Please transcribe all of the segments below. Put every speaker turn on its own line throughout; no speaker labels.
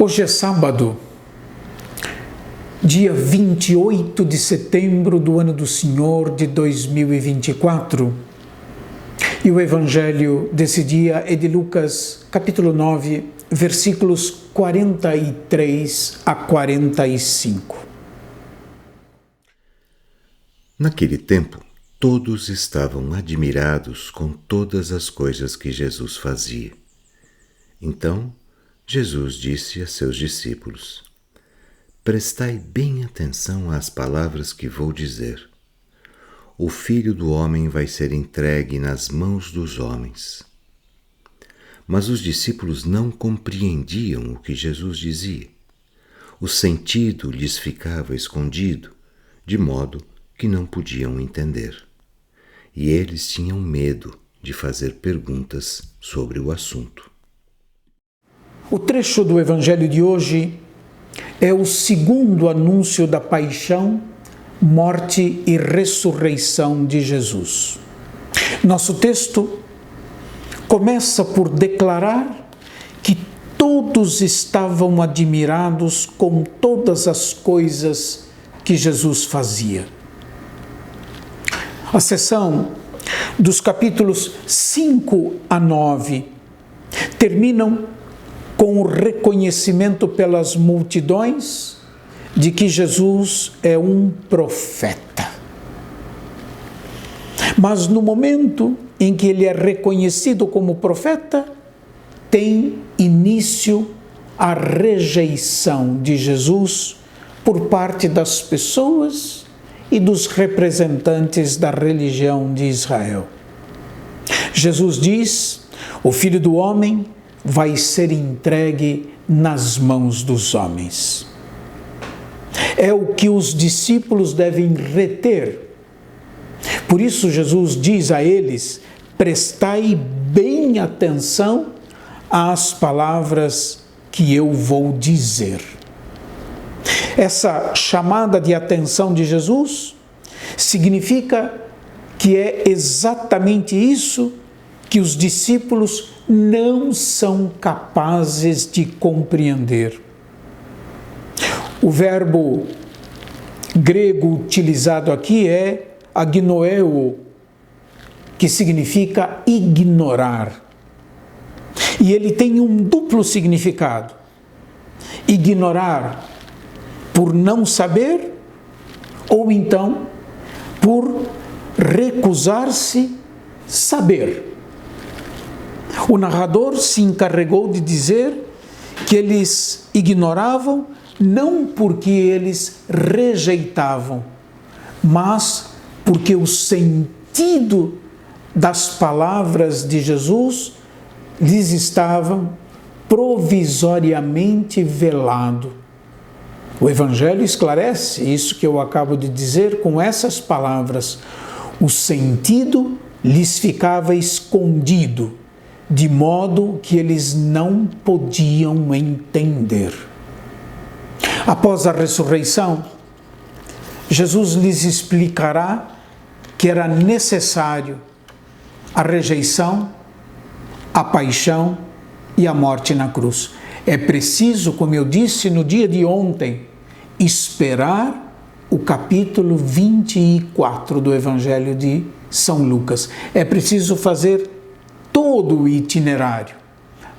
Hoje é sábado, dia 28 de setembro do ano do Senhor de 2024. E o evangelho desse dia é de Lucas, capítulo 9, versículos 43 a 45.
Naquele tempo, todos estavam admirados com todas as coisas que Jesus fazia. Então, Jesus disse a seus discípulos: Prestai bem atenção às palavras que vou dizer. O Filho do Homem vai ser entregue nas mãos dos homens. Mas os discípulos não compreendiam o que Jesus dizia. O sentido lhes ficava escondido, de modo que não podiam entender. E eles tinham medo de fazer perguntas sobre o assunto.
O trecho do evangelho de hoje é o segundo anúncio da paixão, morte e ressurreição de Jesus. Nosso texto começa por declarar que todos estavam admirados com todas as coisas que Jesus fazia. A seção dos capítulos 5 a 9 terminam com o reconhecimento pelas multidões de que Jesus é um profeta. Mas no momento em que ele é reconhecido como profeta, tem início a rejeição de Jesus por parte das pessoas e dos representantes da religião de Israel. Jesus diz: o Filho do Homem vai ser entregue nas mãos dos homens. É o que os discípulos devem reter. Por isso Jesus diz a eles: prestai bem atenção às palavras que eu vou dizer. Essa chamada de atenção de Jesus significa que é exatamente isso que os discípulos não são capazes de compreender. O verbo grego utilizado aqui é agnoeo, que significa ignorar. E ele tem um duplo significado. Ignorar por não saber, ou então por recusar-se saber. O narrador se encarregou de dizer que eles ignoravam não porque eles rejeitavam, mas porque o sentido das palavras de Jesus lhes estava provisoriamente velado. O Evangelho esclarece isso que eu acabo de dizer com essas palavras. O sentido lhes ficava escondido, de modo que eles não podiam entender. Após a ressurreição, Jesus lhes explicará que era necessário a rejeição, a paixão e a morte na cruz. É preciso, como eu disse no dia de ontem, esperar o capítulo 24 do Evangelho de São Lucas. É preciso fazer todo o itinerário,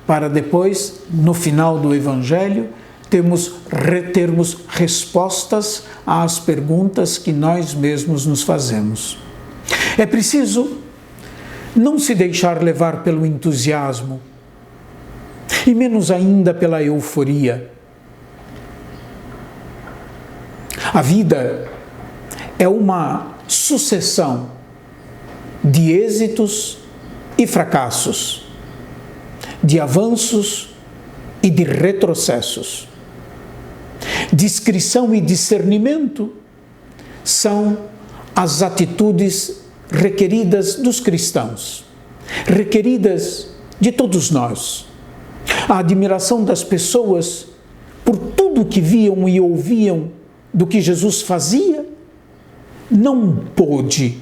para depois, no final do Evangelho, termos respostas às perguntas que nós mesmos nos fazemos. É preciso não se deixar levar pelo entusiasmo, e menos ainda pela euforia. A vida é uma sucessão de êxitos e fracassos, de avanços e de retrocessos. Discrição e discernimento são as atitudes requeridas dos cristãos, requeridas de todos nós. A admiração das pessoas por tudo que viam e ouviam do que Jesus fazia não pôde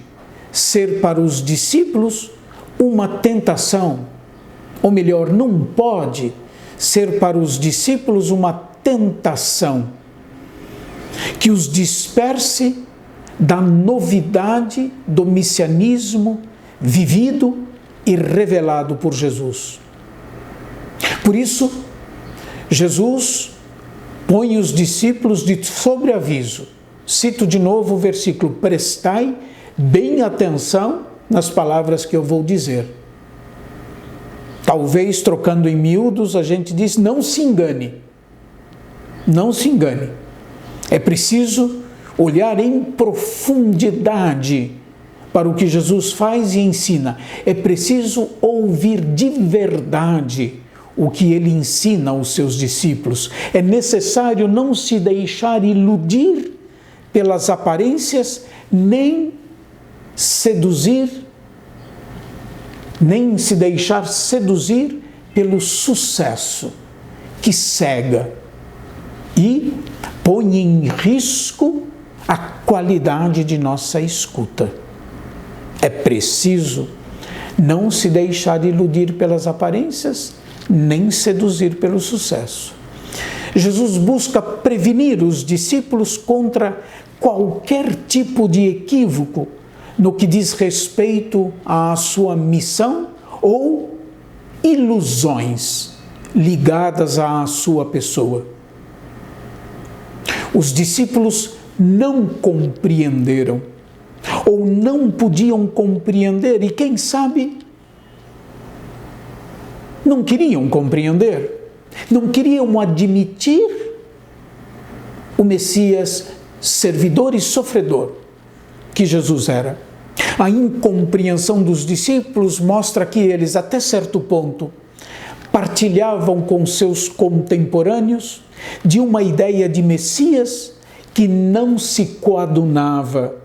ser para os discípulos uma tentação, ou melhor, não pode ser para os discípulos uma tentação que os disperse da novidade do messianismo vivido e revelado por Jesus. Por isso, Jesus põe os discípulos de sobreaviso. Cito de novo o versículo: prestai bem atenção nas palavras que eu vou dizer. Talvez, trocando em miúdos, a gente diz: não se engane. Não se engane. É preciso olhar em profundidade para o que Jesus faz e ensina. É preciso ouvir de verdade o que ele ensina aos seus discípulos. É necessário não se deixar iludir pelas aparências, nem se deixar seduzir pelo sucesso que cega e põe em risco a qualidade de nossa escuta. É preciso não se deixar iludir pelas aparências, nem seduzir pelo sucesso. Jesus busca prevenir os discípulos contra qualquer tipo de equívoco no que diz respeito à sua missão ou ilusões ligadas à sua pessoa. Os discípulos não compreenderam ou não podiam compreender e, quem sabe, não queriam compreender, não queriam admitir o Messias servidor e sofredor que Jesus era. A incompreensão dos discípulos mostra que eles, até certo ponto, partilhavam com seus contemporâneos de uma ideia de Messias que não se coadunava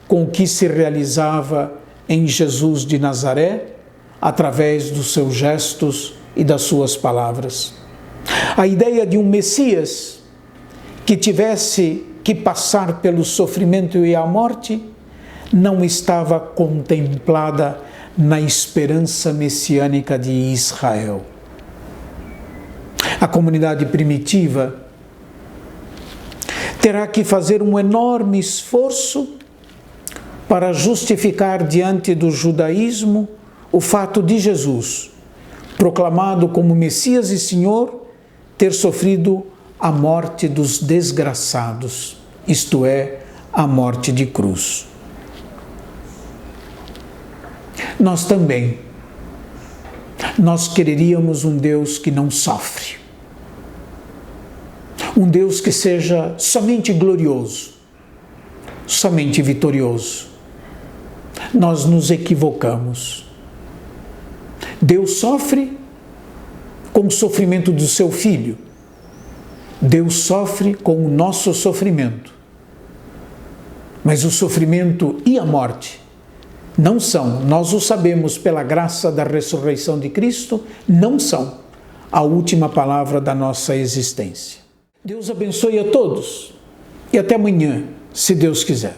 com o que se realizava em Jesus de Nazaré, através dos seus gestos e das suas palavras. A ideia de um Messias que tivesse que passar pelo sofrimento e a morte não estava contemplada na esperança messiânica de Israel. A comunidade primitiva terá que fazer um enorme esforço para justificar diante do judaísmo o fato de Jesus, proclamado como Messias e Senhor, ter sofrido a morte dos desgraçados, isto é, a morte de cruz. Nós também, nós quereríamos um Deus que não sofre, um Deus que seja somente glorioso, somente vitorioso. Nós nos equivocamos. Deus sofre com o sofrimento do seu Filho. Deus sofre com o nosso sofrimento. Mas o sofrimento e a morte não são, nós o sabemos pela graça da ressurreição de Cristo, não são a última palavra da nossa existência. Deus abençoe a todos e até amanhã, se Deus quiser.